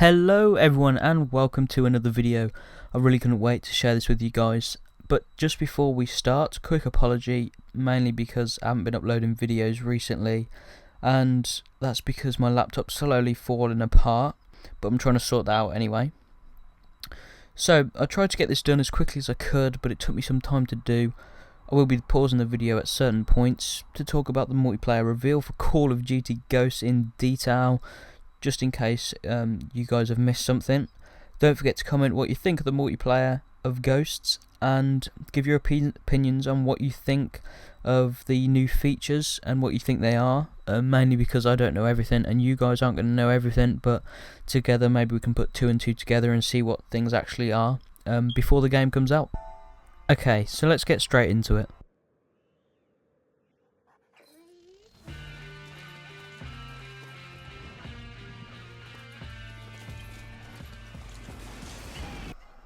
Hello everyone and welcome to another video. I really couldn't wait to share this with you guys, but just before we start, quick apology, mainly because I haven't been uploading videos recently, and that's because my laptop's slowly falling apart, but I'm trying to sort that out anyway. So I tried to get this done as quickly as I could, but it took me some time to do. I will be pausing the video at certain points to talk about the multiplayer reveal for Call of Duty Ghosts in detail, just in case you guys have missed something. Don't forget to comment what you think of the multiplayer of Ghosts and give your opinions on what you think of the new features and what you think they are, mainly because I don't know everything and you guys aren't going to know everything, but together maybe we can put two and two together and see what things actually are before the game comes out. Okay, so let's get straight into it.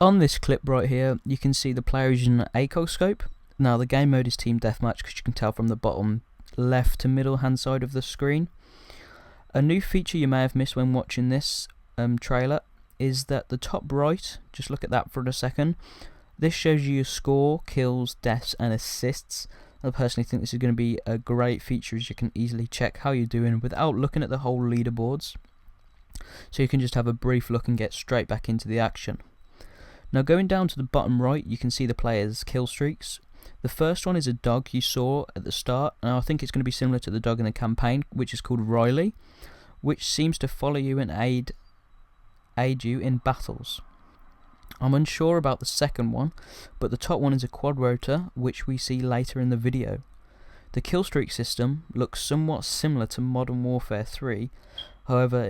On this clip right here, you can see the player using an ACOG scope. Now the game mode is Team Deathmatch, because you can tell from the bottom left to middle hand side of the screen. A new feature you may have missed when watching this trailer is that the top right, just look at that for a second, this shows you your score, kills, deaths and assists. I personally think this is going to be a great feature, as you can easily check how you're doing without looking at the whole leaderboards. So you can just have a brief look and get straight back into the action. Now going down to the bottom right, you can see the players' kill streaks. The first one is a dog you saw at the start, and I think it's going to be similar to the dog in the campaign, which is called Riley, which seems to follow you and aid you in battles. I'm unsure about the second one, but the top one is a quad rotor, which we see later in the video. The kill streak system looks somewhat similar to Modern Warfare 3, however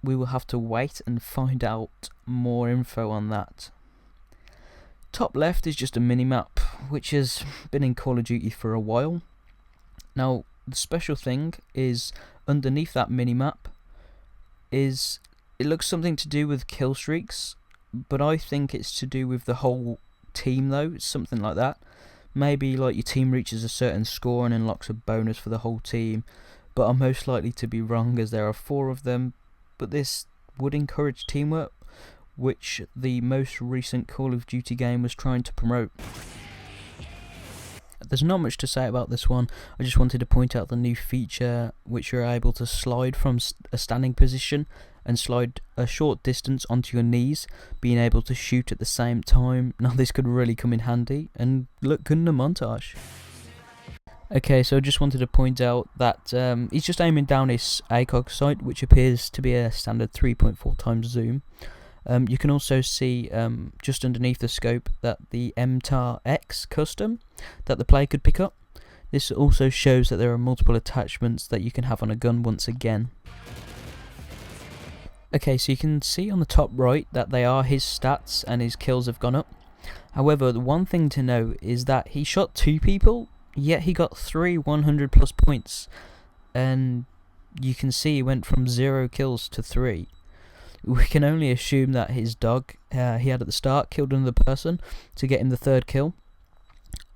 we will have to wait and find out more info on that. Top left is just a mini-map, which has been in Call of Duty for a while. Now the special thing is underneath that mini-map it looks something to do with kill streaks, but I think it's to do with the whole team though. It's something like that. Maybe like your team reaches a certain score and unlocks a bonus for the whole team, but I'm most likely to be wrong as there are 4 of them. But this would encourage teamwork, which the most recent Call of Duty game was trying to promote. There's not much to say about this one. I just wanted to point out the new feature, which you're able to slide from a standing position and slide a short distance onto your knees, being able to shoot at the same time. Now this could really come in handy and look good in a montage. Okay, so I just wanted to point out that he's just aiming down his ACOG sight, which appears to be a standard 3.4 times zoom. You can also see just underneath the scope that the MTAR X custom that the player could pick up. This also shows that there are multiple attachments that you can have on a gun once again. Okay, so you can see on the top right that they are his stats and his kills have gone up. However, the one thing to note is that he shot 2 people, yet he got 3 100 plus points, and you can see he went from 0 kills to 3. We can only assume that his dog he had at the start killed another person to get him the 3rd kill.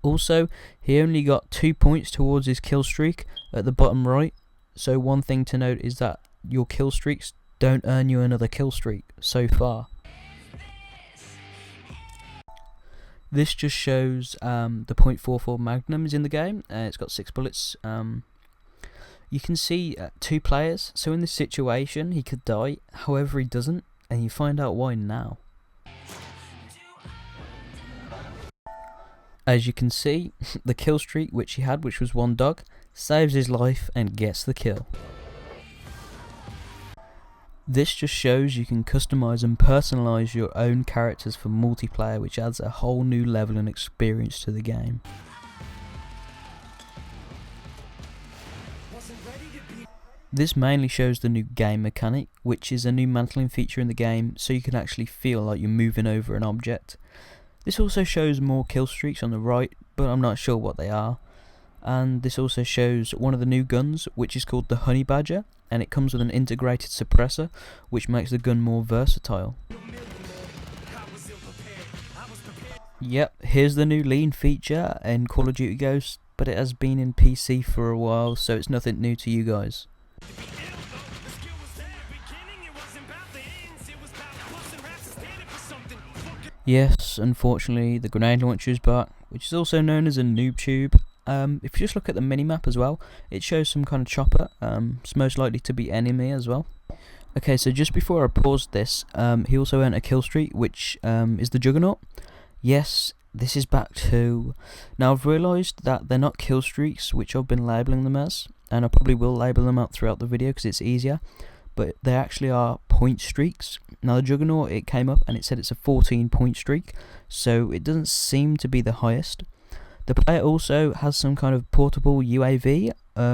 Also, he only got 2 points towards his kill streak at the bottom right, so one thing to note is that your kill streaks don't earn you another kill streak so far. This just shows the .44 Magnum is in the game. It's got 6 bullets. You can see 2 players, so in this situation he could die, however he doesn't, and you find out why now. As you can see, the kill streak which he had, which was 1 dog, saves his life and gets the kill. This just shows you can customize and personalize your own characters for multiplayer, which adds a whole new level and experience to the game. This mainly shows the new game mechanic, which is a new mantling feature in the game, so you can actually feel like you're moving over an object. This also shows more kill streaks on the right, but I'm not sure what they are. And this also shows one of the new guns, which is called the Honey Badger, and it comes with an integrated suppressor, which makes the gun more versatile. Yep, here's the new lean feature in Call of Duty Ghosts, but it has been in PC for a while, so it's nothing new to you guys. Yes, unfortunately, the grenade launcher is back, which is also known as a noob tube. If you just look at the minimap as well, it shows some kind of chopper. It's most likely to be enemy as well. Okay, so just before I paused this, he also earned a kill streak, which is the Juggernaut. Yes, this is back too. Now I've realised that they're not kill streaks, which I've been labelling them as, and I probably will label them out throughout the video because it's easier, but they actually are point streaks. Now the Juggernaut, it came up and it said it's a 14-point streak, so it doesn't seem to be the highest. The player also has some kind of portable UAV,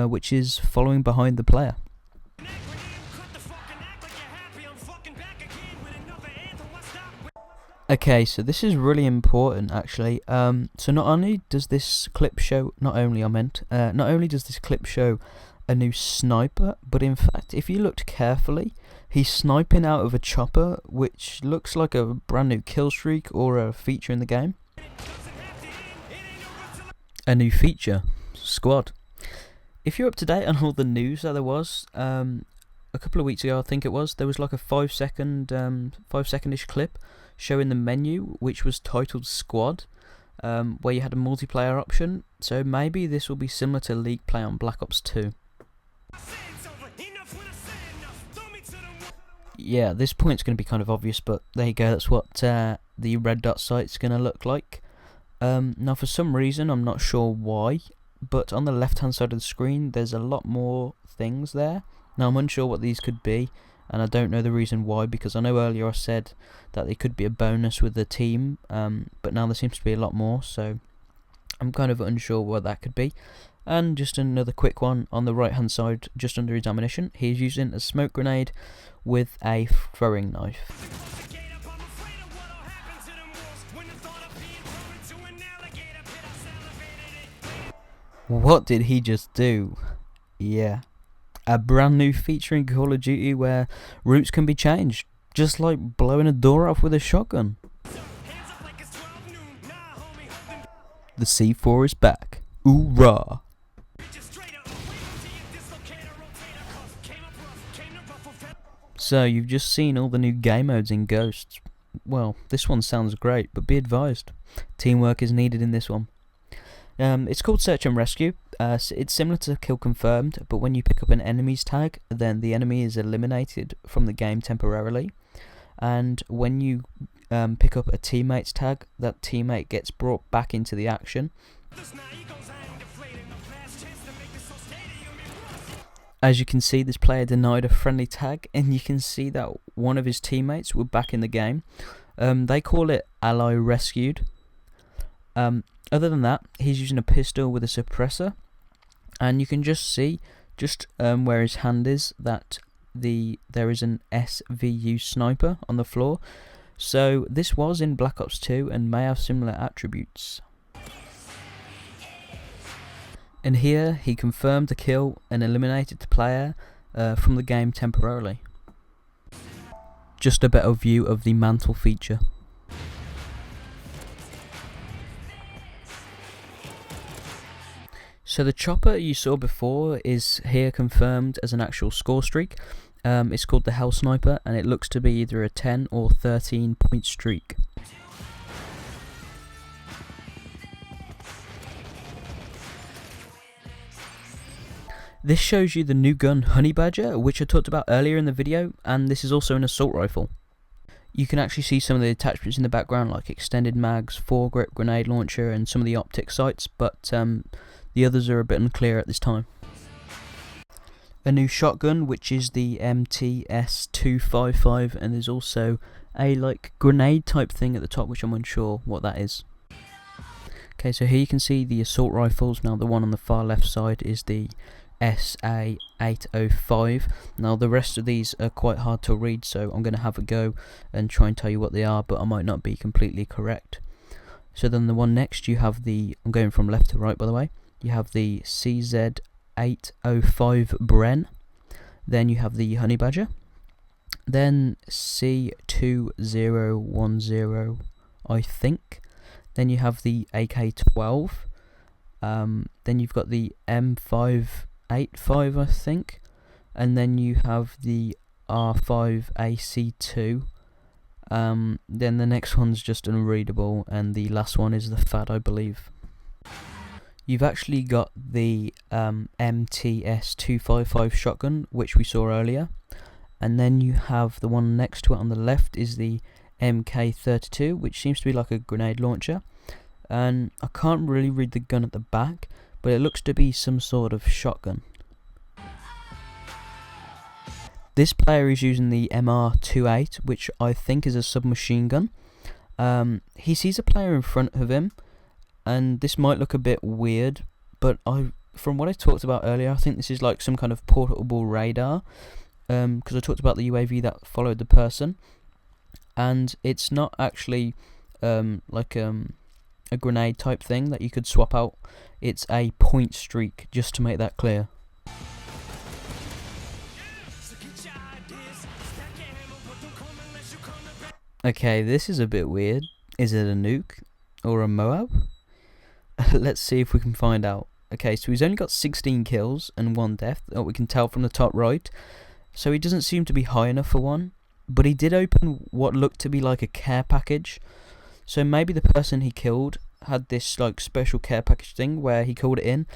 which is following behind the player. Okay, so this is really important actually. So not only does this clip show, not only does this clip show a new sniper, but in fact, if you looked carefully, he's sniping out of a chopper, which looks like a brand new kill streak or a feature in the game. A new feature, squad. If you're up to date on all the news that there was, a couple of weeks ago, I think it was, there was like a 5-second-ish clip showing the menu, which was titled Squad, where you had a multiplayer option. So maybe this will be similar to League Play on Black Ops 2. Yeah, this point's going to be kind of obvious, but there you go, that's what the red dot sight's going to look like. Now for some reason, I'm not sure why, but on the left hand side of the screen there's a lot more things there. Now I'm unsure what these could be, and I don't know the reason why, because I know earlier I said that they could be a bonus with the team, but now there seems to be a lot more, so I'm kind of unsure what that could be. And just another quick one on the right hand side, just under his ammunition, he's using a smoke grenade with a throwing knife. What did he just do? Yeah, a brand new feature in Call of Duty where routes can be changed, just like blowing a door off with a shotgun. The C4 is back. Ooh-rah! So you've just seen all the new game modes in Ghosts. Well, this one sounds great, but be advised, teamwork is needed in this one. It's called Search and Rescue. It's similar to Kill Confirmed, but when you pick up an enemy's tag, then the enemy is eliminated from the game temporarily. And when you pick up a teammate's tag, that teammate gets brought back into the action. As you can see, this player denied a friendly tag, and you can see that one of his teammates were back in the game. They call it Ally Rescued. Other than that, he's using a pistol with a suppressor, and you can just see, where his hand is, that there is an SVU sniper on the floor. So this was in Black Ops 2 and may have similar attributes. And here he confirmed the kill and eliminated the player from the game temporarily. Just a better view of the mantle feature. So the chopper you saw before is here confirmed as an actual score streak. It's called the Hell Sniper, and it looks to be either a 10 or 13 point streak. This shows you the new gun Honey Badger, which I talked about earlier in the video, and this is also an assault rifle. You can actually see some of the attachments in the background, like extended mags, foregrip grenade launcher, and some of the optic sights, but the others are a bit unclear at this time. A new shotgun, which is the MTS-255, and there's also a grenade type thing at the top, which I'm unsure what that is. Okay, so here you can see the assault rifles. Now the one on the far left side is the SA-805. Now the rest of these are quite hard to read, so I'm going to have a go and try and tell you what they are, but I might not be completely correct. So then the one next, you have the, I'm going from left to right by the way, you have the CZ-805 Bren, then you have the Honey Badger, then C2010 I think, then you have the AK-12, then you've got the M585 I think, and then you have the R5AC2, Then the next one's just unreadable, and the last one is the FAD, I believe. You've actually got the MTS 255 shotgun, which we saw earlier, and then you have the one next to it on the left is the MK32, which seems to be like a grenade launcher, and I can't really read the gun at the back, but it looks to be some sort of shotgun. This player is using the MR28, which I think is a submachine gun. He sees a player in front of him, and this might look a bit weird, but from what I talked about earlier, I think this is like some kind of portable radar, because I talked about the UAV that followed the person, and it's not actually like a grenade type thing that you could swap out. It's a point streak, just to make that clear. Okay, this is a bit weird. Is it a nuke or a Moab? Let's see if we can find out. Okay, so he's only got 16 kills and 1 death, that we can tell from the top right. So he doesn't seem to be high enough for one, but he did open what looked to be like a care package. So maybe the person he killed had this like special care package thing where he called it in,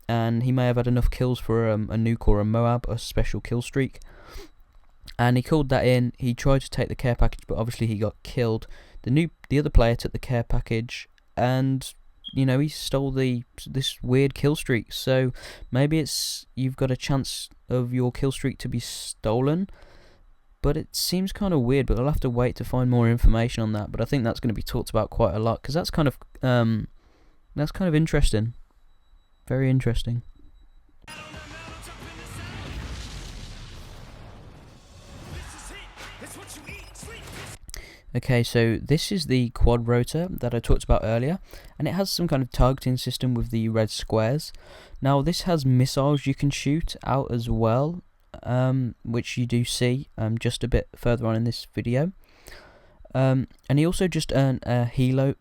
and he may have had enough kills for a nuke or a Moab, a special kill streak. And he called that in. He tried to take the care package, but obviously he got killed. The other player took the care package, and you know, he stole this weird kill streak. So maybe you've got a chance of your kill streak to be stolen, but it seems kind of weird. But I'll have to wait to find more information on that. But I think that's going to be talked about quite a lot, because that's kind of interesting, very interesting. Okay, so this is the quad rotor that I talked about earlier, and it has some kind of targeting system with the red squares. Now this has missiles you can shoot out as well, which you do see just a bit further on in this video. And he also just earned a helo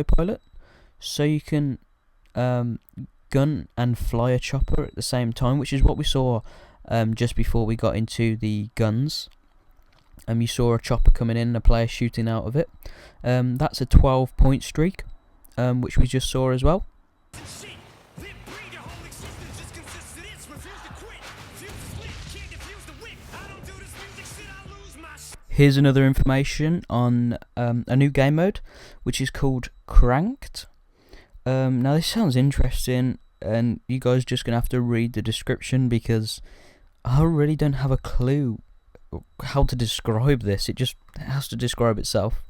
pilot, so you can gun and fly a chopper at the same time, which is what we saw just before we got into the guns. You saw a chopper coming in and a player shooting out of it. That's a 12-point streak, which we just saw as well. Here's another information on a new game mode, which is called Cranked. Now this sounds interesting, and you guys just gonna have to read the description, because I really don't have a clue how to describe this. It just has to describe itself.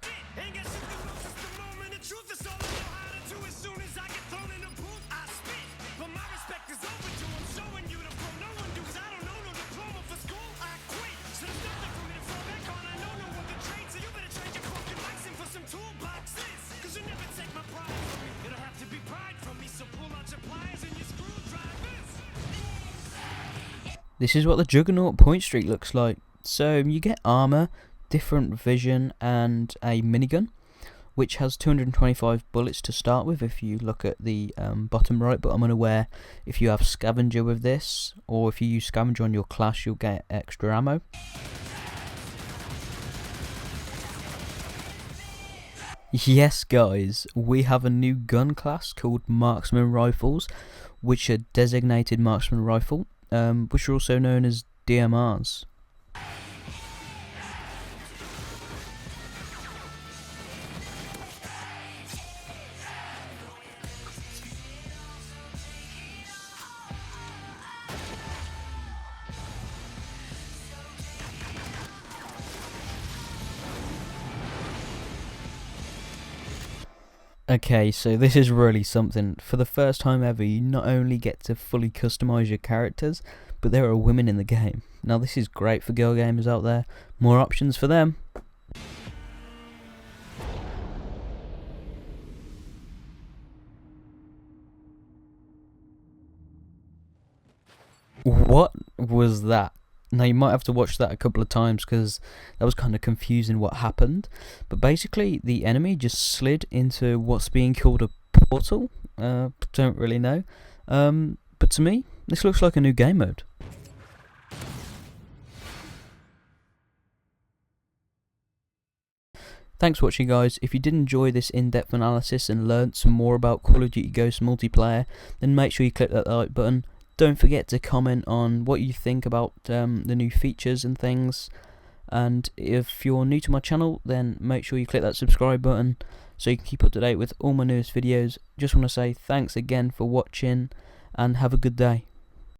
This is what the Juggernaut point streak looks like. So you get armor, different vision, and a minigun, which has 225 bullets to start with if you look at the bottom right, but I'm unaware if you have scavenger with this, or if you use scavenger on your class you'll get extra ammo. Yes guys, we have a new gun class called Marksman Rifles, which are designated marksman rifle, which are also known as DMRs. Okay, so this is really something. For the first time ever, you not only get to fully customize your characters, but there are women in the game. Now this is great for girl gamers out there. More options for them. What was that? Now you might have to watch that a couple of times, because that was kind of confusing what happened. But basically the enemy just slid into what's being called a portal. Don't really know. But to me, this looks like a new game mode. Thanks for watching, guys. If you did enjoy this in-depth analysis and learnt some more about Call of Duty Ghosts multiplayer, then make sure you click that like button. Don't forget to comment on what you think about the new features and things. And if you're new to my channel, then make sure you click that subscribe button so you can keep up to date with all my newest videos. Just want to say thanks again for watching and have a good day.